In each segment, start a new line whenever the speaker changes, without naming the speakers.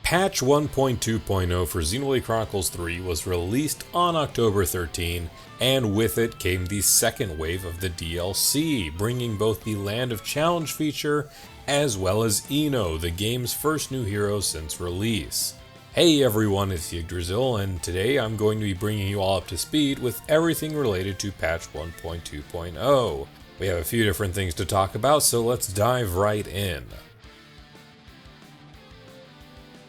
Patch 1.2.0 for Xenoblade Chronicles 3 was released on October 13, and with it came the second wave of the DLC, bringing both the Land of Challenge feature as well as Eno, the game's first new hero since release. Hey everyone, it's Yggdrasil, and today I'm going to be bringing you all up to speed with everything related to Patch 1.2.0. We have a few different things to talk about, so let's dive right in.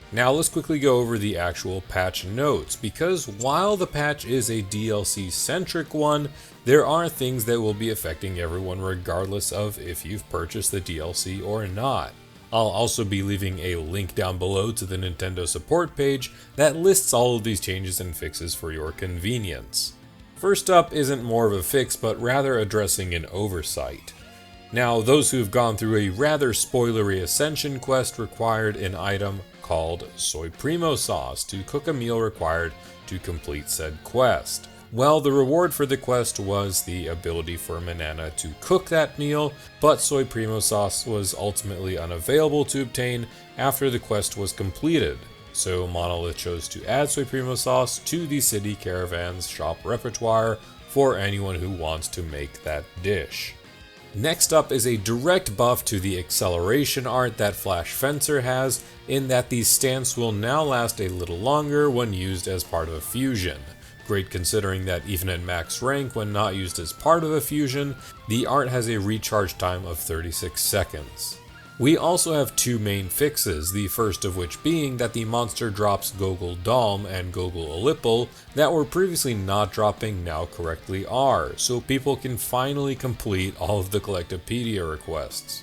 Now let's quickly go over the actual patch notes, because while the patch is a DLC-centric one, there are things that will be affecting everyone regardless of if you've purchased the DLC or not. I'll also be leaving a link down below to the Nintendo support page that lists all of these changes and fixes for your convenience. First up isn't more of a fix, but rather addressing an oversight. Now, those who've gone through a rather spoilery Ascension quest required an item called Soy Primo Sauce to cook a meal required to complete said quest. Well, the reward for the quest was the ability for Manana to cook that meal, but Soy Primo Sauce was ultimately unavailable to obtain after the quest was completed. So Monolith chose to add Soy Primo Sauce to the City Caravan's shop repertoire for anyone who wants to make that dish. Next up is a direct buff to the acceleration art that Flash Fencer has, in that the stance will now last a little longer when used as part of a fusion. Great considering that even at max rank, when not used as part of a fusion, the art has a recharge time of 36 seconds. We also have two main fixes, the first of which being that the monster drops Gogol Dalm and Gogol Alipal that were previously not dropping now correctly are, so people can finally complete all of the Collectopedia requests.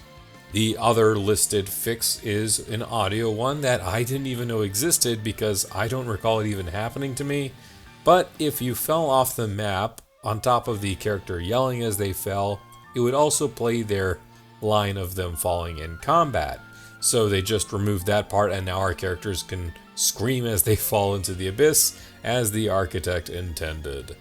The other listed fix is an audio one that I didn't even know existed because I don't recall it even happening to me, but if you fell off the map on top of the character yelling as they fell, it would also play their line of them falling in combat. So they just removed that part, and now our characters can scream as they fall into the abyss as the architect intended.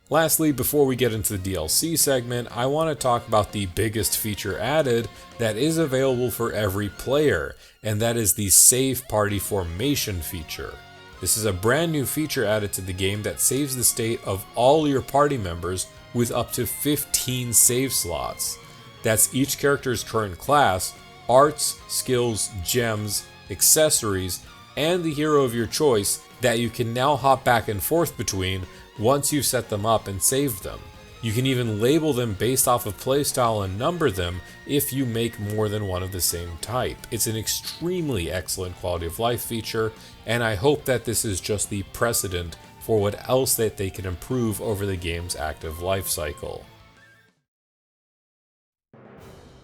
Lastly, before we get into the DLC segment, I want to talk about the biggest feature added that is available for every player, and that is the Save Party Formation feature. This is a brand new feature added to the game that saves the state of all your party members with up to 15 save slots. That's each character's current class, arts, skills, gems, accessories, and the hero of your choice that you can now hop back and forth between once you've set them up and saved them. You can even label them based off of playstyle and number them if you make more than one of the same type. It's an extremely excellent quality of life feature, and I hope that this is just the precedent for what else that they can improve over the game's active life cycle.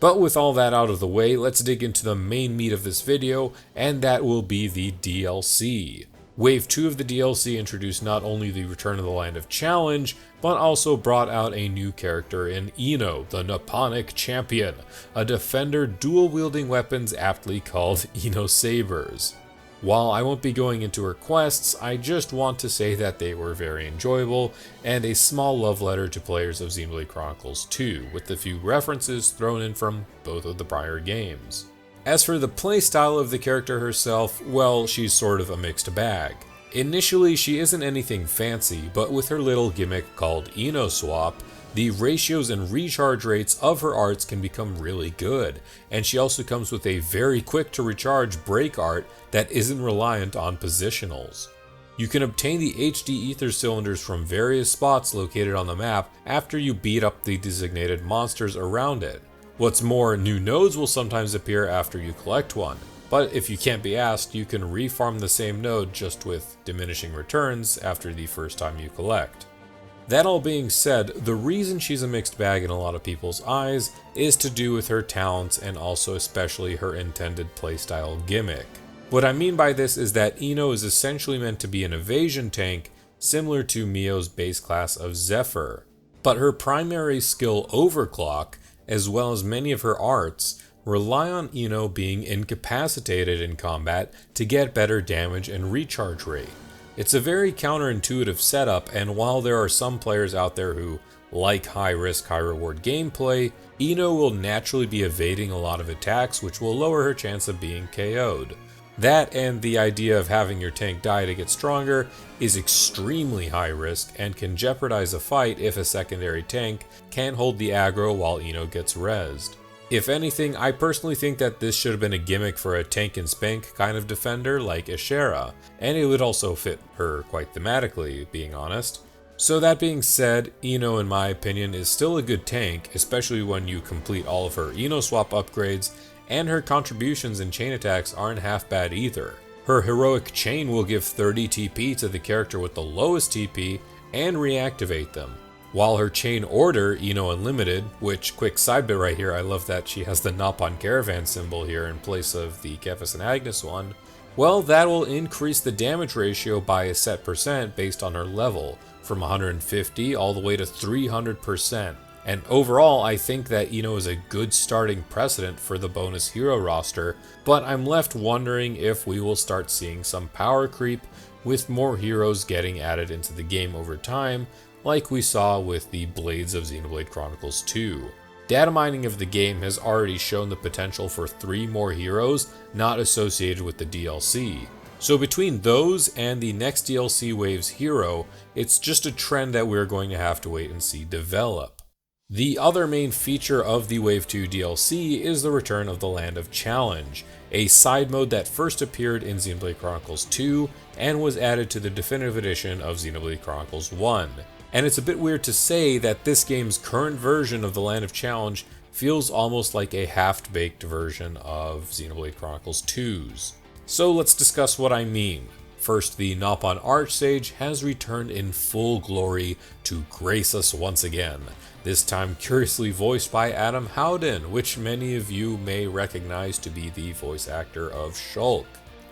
But with all that out of the way, let's dig into the main meat of this video, and that will be the DLC. Wave 2 of the DLC introduced not only the return of the Land of Challenge, but also brought out a new character in Eno, the Nipponic Champion, a defender dual-wielding weapons aptly called Eno Sabers. While I won't be going into her quests, I just want to say that they were very enjoyable, and a small love letter to players of Xenoblade Chronicles 2, with a few references thrown in from both of the prior games. As for the playstyle of the character herself, well, she's sort of a mixed bag. Initially, she isn't anything fancy, but with her little gimmick called Eno Swap, the ratios and recharge rates of her arts can become really good, and she also comes with a very quick to recharge break art that isn't reliant on positionals. You can obtain the HD ether cylinders from various spots located on the map after you beat up the designated monsters around it. What's more, new nodes will sometimes appear after you collect one, but if you can't be asked, you can refarm the same node just with diminishing returns after the first time you collect. That all being said, the reason she's a mixed bag in a lot of people's eyes is to do with her talents and also especially her intended playstyle gimmick. What I mean by this is that Eno is essentially meant to be an evasion tank similar to Mio's base class of Zephyr, but her primary skill Overclock, as well as many of her arts, rely on Eno being incapacitated in combat to get better damage and recharge rate. It's a very counterintuitive setup, and while there are some players out there who Like high risk, high reward gameplay, Ino will naturally be evading a lot of attacks, which will lower her chance of being KO'd. That and the idea of having your tank die to get stronger is extremely high risk and can jeopardize a fight if a secondary tank can't hold the aggro while Ino gets rezzed. If anything, I personally think that this should have been a gimmick for a tank and spank kind of defender like Ashera, and it would also fit her quite thematically, being honest. So that being said, Ino in my opinion is still a good tank, especially when you complete all of her Ino swap upgrades, and her contributions and chain attacks aren't half bad either. Her heroic chain will give 30 TP to the character with the lowest TP and reactivate them. While her chain order, Ino Unlimited, which quick side bit right here, I love that she has the Nopon Caravan symbol here in place of the Kefis and Agnes one, well, that will increase the damage ratio by a set percent based on her level, from 150 all the way to 300%. And overall, I think that Ino is a good starting precedent for the bonus hero roster, but I'm left wondering if we will start seeing some power creep with more heroes getting added into the game over time, like we saw with the Blades of Xenoblade Chronicles 2. Data mining of the game has already shown the potential for 3 more heroes not associated with the DLC. So between those and the next DLC wave's hero, it's just a trend that we're going to have to wait and see develop. The other main feature of the Wave 2 DLC is the return of the Land of Challenge, a side mode that first appeared in Xenoblade Chronicles 2 and was added to the definitive edition of Xenoblade Chronicles 1. And it's a bit weird to say that this game's current version of the Land of Challenge feels almost like a half-baked version of Xenoblade Chronicles 2's. So let's discuss what I mean. First, the Nopon Archsage has returned in full glory to grace us once again, this time curiously voiced by Adam Howden, which many of you may recognize to be the voice actor of Shulk.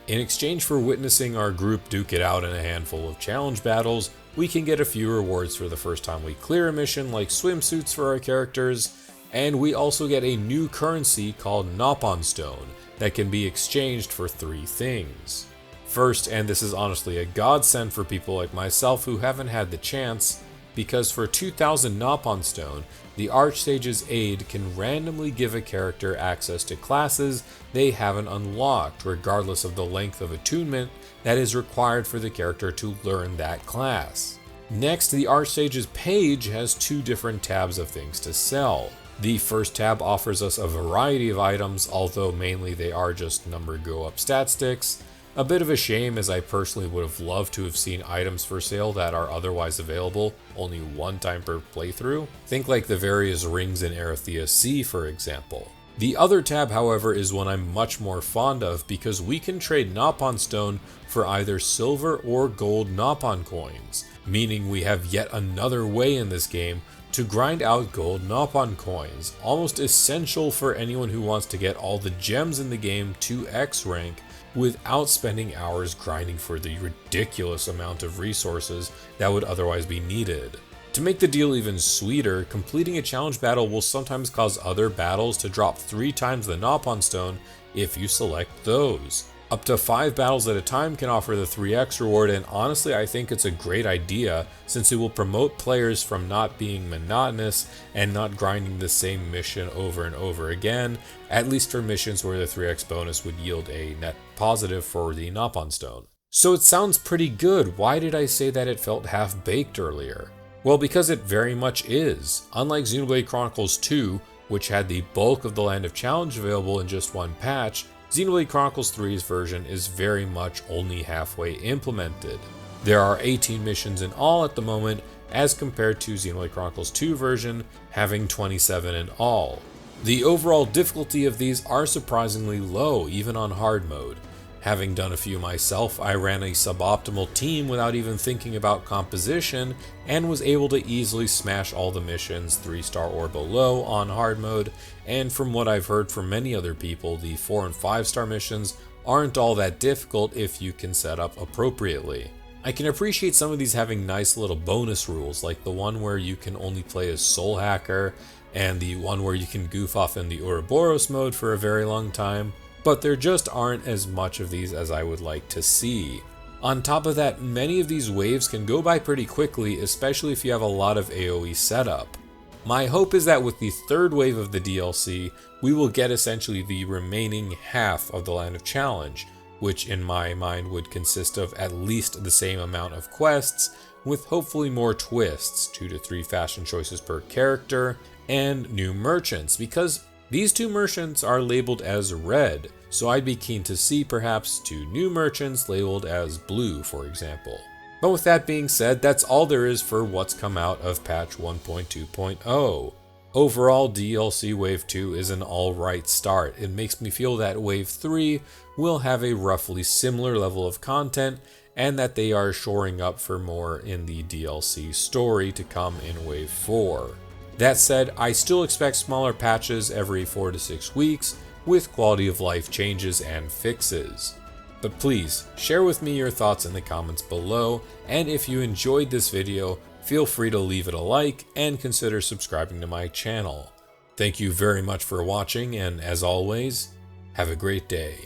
In exchange for witnessing our group duke it out in a handful of challenge battles, we can get a few rewards for the first time we clear a mission, like swimsuits for our characters, and we also get a new currency called Nopon Stone that can be exchanged for 3 things. First, and this is honestly a godsend for people like myself who haven't had the chance, because for 2000 Nopon Stone, the Archsage's aid can randomly give a character access to classes they haven't unlocked, regardless of the length of attunement that is required for the character to learn that class. Next, the Archsage's page has 2 different tabs of things to sell. The first tab offers us a variety of items, although mainly they are just number go up stat sticks. A bit of a shame, as I personally would have loved to have seen items for sale that are otherwise available only one time per playthrough. Think like the various rings in Arathea C, for example. The other tab, however, is one I'm much more fond of because we can trade Nopon Stone for either silver or gold Nopon coins, meaning we have yet another way in this game to grind out gold Nopon coins, almost essential for anyone who wants to get all the gems in the game to X rank without spending hours grinding for the ridiculous amount of resources that would otherwise be needed. To make the deal even sweeter, completing a challenge battle will sometimes cause other battles to drop 3 times the Nopon Stone if you select those. Up to 5 battles at a time can offer the 3x reward, and honestly I think it's a great idea since it will promote players from not being monotonous and not grinding the same mission over and over again, at least for missions where the 3x bonus would yield a net positive for the Nopon Stone. So it sounds pretty good. Why did I say that it felt half-baked earlier? Well, because it very much is. Unlike Xenoblade Chronicles 2, which had the bulk of the Land of Challenge available in just one patch, Xenoblade Chronicles 3's version is very much only halfway implemented. There are 18 missions in all at the moment, as compared to Xenoblade Chronicles 2 version having 27 in all. The overall difficulty of these are surprisingly low, even on hard mode. Having done a few myself, I ran a suboptimal team without even thinking about composition, and was able to easily smash all the missions 3-star or below on hard mode, and from what I've heard from many other people, the 4 and 5-star missions aren't all that difficult if you can set up appropriately. I can appreciate some of these having nice little bonus rules, like the one where you can only play as Soul Hacker, and the one where you can goof off in the Ouroboros mode for a very long time, but there just aren't as much of these as I would like to see. On top of that, many of these waves can go by pretty quickly, especially if you have a lot of AoE setup. My hope is that with the third wave of the DLC, we will get essentially the remaining half of the Land of Challenge, which in my mind would consist of at least the same amount of quests, with hopefully more twists, 2 to 3 fashion choices per character, and new merchants, because these 2 merchants are labeled as red, so I'd be keen to see perhaps 2 new merchants labeled as blue, for example. But with that being said, that's all there is for what's come out of patch 1.2.0. Overall, DLC Wave 2 is an alright start. It makes me feel that Wave 3 will have a roughly similar level of content, and that they are shoring up for more in the DLC story to come in Wave 4. That said, I still expect smaller patches every 4 to 6 weeks, with quality of life changes and fixes. But please, share with me your thoughts in the comments below, and if you enjoyed this video, feel free to leave it a like and consider subscribing to my channel. Thank you very much for watching, and as always, have a great day.